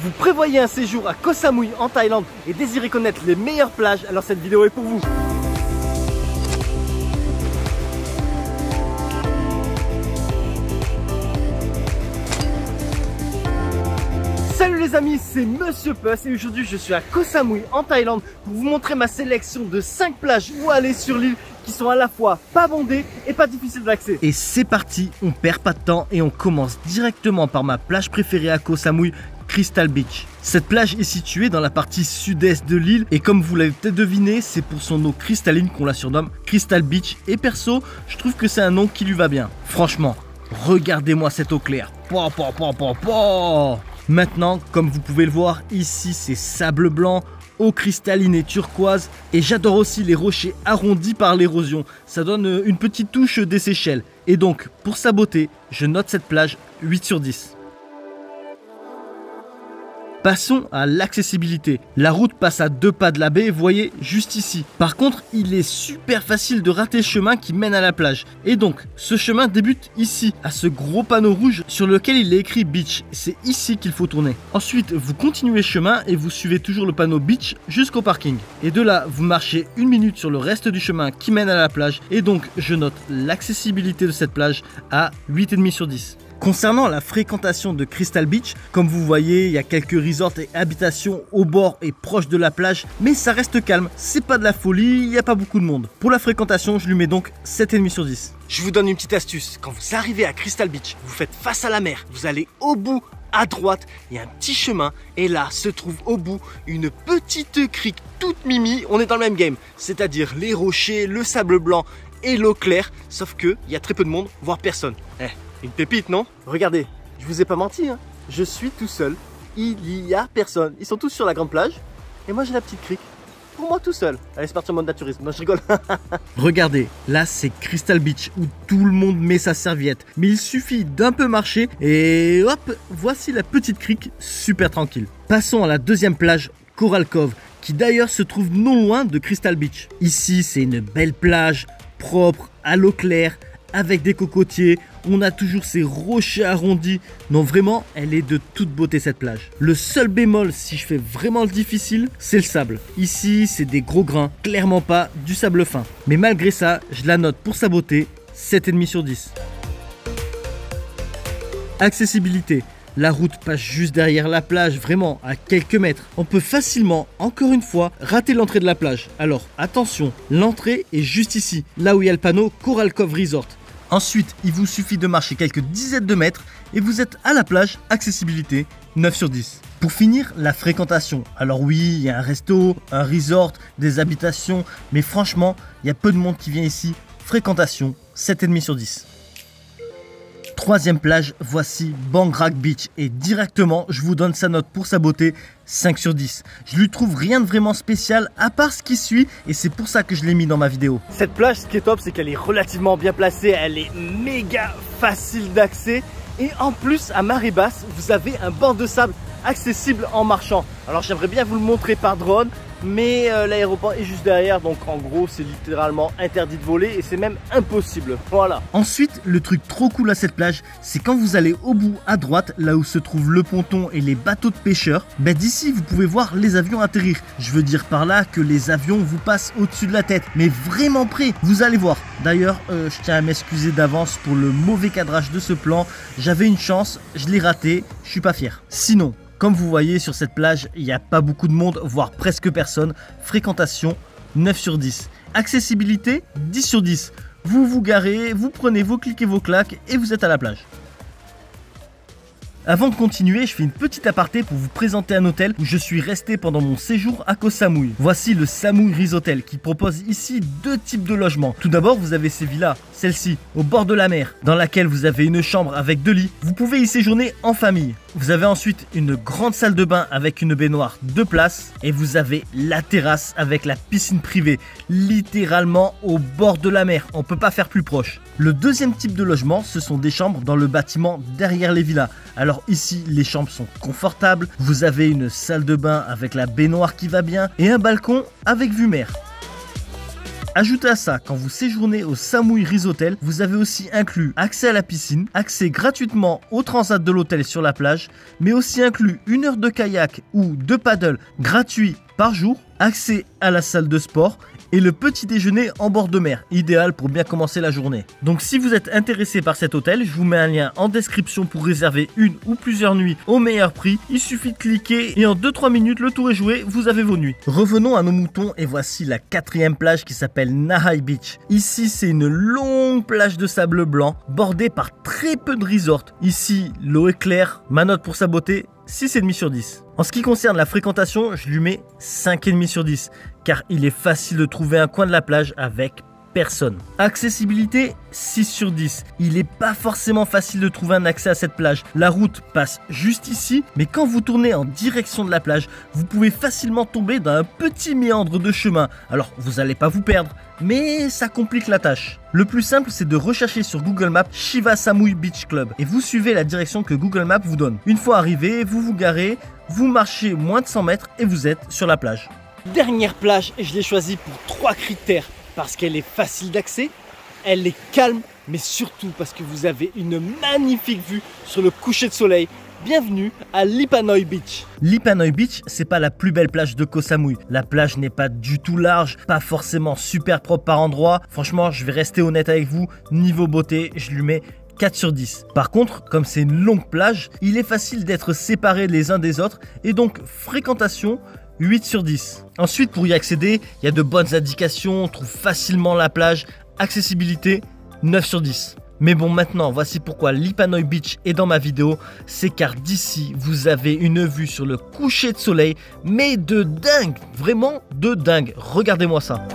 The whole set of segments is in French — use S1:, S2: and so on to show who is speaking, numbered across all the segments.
S1: Vous prévoyez un séjour à Koh Samui en Thaïlande et désirez connaître les meilleures plages, alors cette vidéo est pour vous. Salut les amis, c'est Monsieur Puss et aujourd'hui je suis à Koh Samui en Thaïlande pour vous montrer ma sélection de 5 plages où aller sur l'île qui sont à la fois pas bondées et pas difficiles d'accès. Et c'est parti, on perd pas de temps et on commence directement par ma plage préférée à Koh Samui, Crystal Beach. Cette plage est située dans la partie sud-est de l'île et comme vous l'avez peut-être deviné, c'est pour son eau cristalline qu'on la surnomme Crystal Beach et perso, je trouve que c'est un nom qui lui va bien. Franchement, regardez-moi cette eau claire. Maintenant, comme vous pouvez le voir, ici c'est sable blanc, eau cristalline et turquoise. Et j'adore aussi les rochers arrondis par l'érosion. Ça donne une petite touche des Seychelles. Et donc, pour sa beauté, je note cette plage 8 sur 10. Passons à l'accessibilité. La route passe à 2 pas de la baie, vous voyez, juste ici. Par contre, il est super facile de rater le chemin qui mène à la plage. Et donc, ce chemin débute ici, à ce gros panneau rouge sur lequel il est écrit Beach. C'est ici qu'il faut tourner. Ensuite, vous continuez le chemin et vous suivez toujours le panneau Beach jusqu'au parking. Et de là, vous marchez 1 minute sur le reste du chemin qui mène à la plage. Et donc, je note l'accessibilité de cette plage à 8,5 sur 10. Concernant la fréquentation de Crystal Beach, comme vous voyez, il y a quelques resorts et habitations au bord et proche de la plage, mais ça reste calme, c'est pas de la folie, il n'y a pas beaucoup de monde. Pour la fréquentation, je lui mets donc 7,5 sur 10. Je vous donne une petite astuce, quand vous arrivez à Crystal Beach, vous faites face à la mer, vous allez au bout, à droite, il y a un petit chemin, et là se trouve au bout une petite crique toute mimi, on est dans le même game, c'est-à-dire les rochers, le sable blanc et l'eau claire, sauf que il y a très peu de monde, voire personne. Une pépite, non? Regardez, je vous ai pas menti, hein. Je suis tout seul, il y a personne. Ils sont tous sur la grande plage et moi j'ai la petite crique. Pour moi tout seul. Allez, c'est parti en mode naturisme. Non, je rigole. Regardez, là c'est Crystal Beach où tout le monde met sa serviette. Mais il suffit d'un peu marcher et hop, voici la petite crique super tranquille. Passons à la deuxième plage, Coral Cove, qui d'ailleurs se trouve non loin de Crystal Beach. Ici c'est une belle plage, propre, à l'eau claire, avec des cocotiers, on a toujours ces rochers arrondis. Non, vraiment, elle est de toute beauté cette plage. Le seul bémol, si je fais vraiment le difficile, c'est le sable. Ici, c'est des gros grains, clairement pas du sable fin. Mais malgré ça, je la note pour sa beauté, 7,5 sur 10. Accessibilité. La route passe juste derrière la plage, vraiment à quelques mètres. On peut facilement, encore une fois, rater l'entrée de la plage. Alors attention, l'entrée est juste ici, là où il y a le panneau Coral Cove Resort. Ensuite, il vous suffit de marcher quelques dizaines de mètres et vous êtes à la plage, accessibilité 9 sur 10. Pour finir, la fréquentation. Alors oui, il y a un resto, un resort, des habitations, mais franchement, il y a peu de monde qui vient ici. Fréquentation 7,5 sur 10. Troisième plage, voici Bangrak Beach et directement je vous donne sa note pour sa beauté, 5 sur 10. Je lui trouve rien de vraiment spécial à part ce qui suit et c'est pour ça que je l'ai mis dans ma vidéo. Cette plage, ce qui est top, c'est qu'elle est relativement bien placée, elle est méga facile d'accès et en plus à marée basse, vous avez un bord de sable accessible en marchant. Alors j'aimerais bien vous le montrer par drone, mais l'aéroport est juste derrière, donc en gros c'est littéralement interdit de voler et c'est même impossible, voilà. Ensuite, le truc trop cool à cette plage, c'est quand vous allez au bout à droite, là où se trouve le ponton et les bateaux de pêcheurs, d'ici vous pouvez voir les avions atterrir. Je veux dire par là que les avions vous passent au-dessus de la tête, mais vraiment près, vous allez voir. D'ailleurs, je tiens à m'excuser d'avance pour le mauvais cadrage de ce plan, j'avais une chance, je l'ai raté, je suis pas fier. Sinon, comme vous voyez sur cette plage, il n'y a pas beaucoup de monde, voire presque personne. Fréquentation 9 sur 10. Accessibilité 10 sur 10. Vous vous garez, vous prenez vos clics et vos claques et vous êtes à la plage. Avant de continuer, je fais une petite aparté pour vous présenter un hôtel où je suis resté pendant mon séjour à Koh Samui. Voici le Samui Risotel qui propose ici 2 types de logements. Tout d'abord, vous avez ces villas, celle-ci, au bord de la mer, dans laquelle vous avez une chambre avec 2 lits. Vous pouvez y séjourner en famille. Vous avez ensuite une grande salle de bain avec une baignoire 2 places et vous avez la terrasse avec la piscine privée, littéralement au bord de la mer. On ne peut pas faire plus proche. Le deuxième type de logement, ce sont des chambres dans le bâtiment derrière les villas. Alors ici, les chambres sont confortables. Vous avez une salle de bain avec la baignoire qui va bien et un balcon avec vue mer. Ajoutez à ça, quand vous séjournez au Samui Rishotel, vous avez aussi inclus accès à la piscine, accès gratuitement au transat de l'hôtel sur la plage, mais aussi inclus 1 heure de kayak ou de paddle gratuit par jour, accès à la salle de sport et le petit déjeuner en bord de mer, idéal pour bien commencer la journée. Donc si vous êtes intéressé par cet hôtel, je vous mets un lien en description pour réserver une ou plusieurs nuits au meilleur prix. Il suffit de cliquer et en 2-3 minutes le tour est joué, vous avez vos nuits. Revenons à nos moutons et voici la 4e plage qui s'appelle Nahai Beach. Ici c'est une longue plage de sable blanc bordée par très peu de resorts. Ici l'eau est claire, ma note pour sa beauté 6,5 sur 10. En ce qui concerne la fréquentation, je lui mets 5,5 sur 10 car il est facile de trouver un coin de la plage avec personne. Accessibilité 6 sur 10. Il n'est pas forcément facile de trouver un accès à cette plage. La route passe juste ici, mais quand vous tournez en direction de la plage, vous pouvez facilement tomber dans un petit méandre de chemin. Alors vous n'allez pas vous perdre, mais ça complique la tâche. Le plus simple, c'est de rechercher sur Google Maps Shiva Samui Beach Club et vous suivez la direction que Google Maps vous donne. Une fois arrivé, vous vous garez, vous marchez moins de 100 mètres et vous êtes sur la plage. Dernière plage, et je l'ai choisie pour 3 critères. Parce qu'elle est facile d'accès, elle est calme, mais surtout parce que vous avez une magnifique vue sur le coucher de soleil. Bienvenue à Lipa Noi Beach. Lipa Noi Beach, c'est pas la plus belle plage de Koh Samui. La plage n'est pas du tout large, pas forcément super propre par endroit. Franchement, je vais rester honnête avec vous, niveau beauté, je lui mets 4 sur 10. Par contre, comme c'est une longue plage, il est facile d'être séparés les uns des autres et donc fréquentation 8 sur 10. Ensuite, pour y accéder, il y a de bonnes indications, on trouve facilement la plage, accessibilité 9 sur 10. Mais bon, maintenant, voici pourquoi Lipa Noi Beach est dans ma vidéo, c'est car d'ici, vous avez une vue sur le coucher de soleil, mais de dingue, vraiment de dingue. Regardez-moi ça.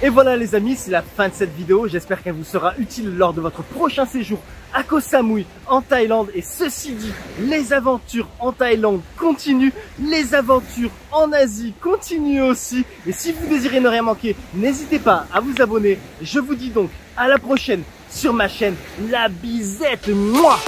S1: Et voilà les amis, c'est la fin de cette vidéo. J'espère qu'elle vous sera utile lors de votre prochain séjour à Koh Samui en Thaïlande. Et ceci dit, les aventures en Thaïlande continuent, les aventures en Asie continuent aussi. Et si vous désirez ne rien manquer, n'hésitez pas à vous abonner. Je vous dis donc à la prochaine sur ma chaîne La Bisette. Moi.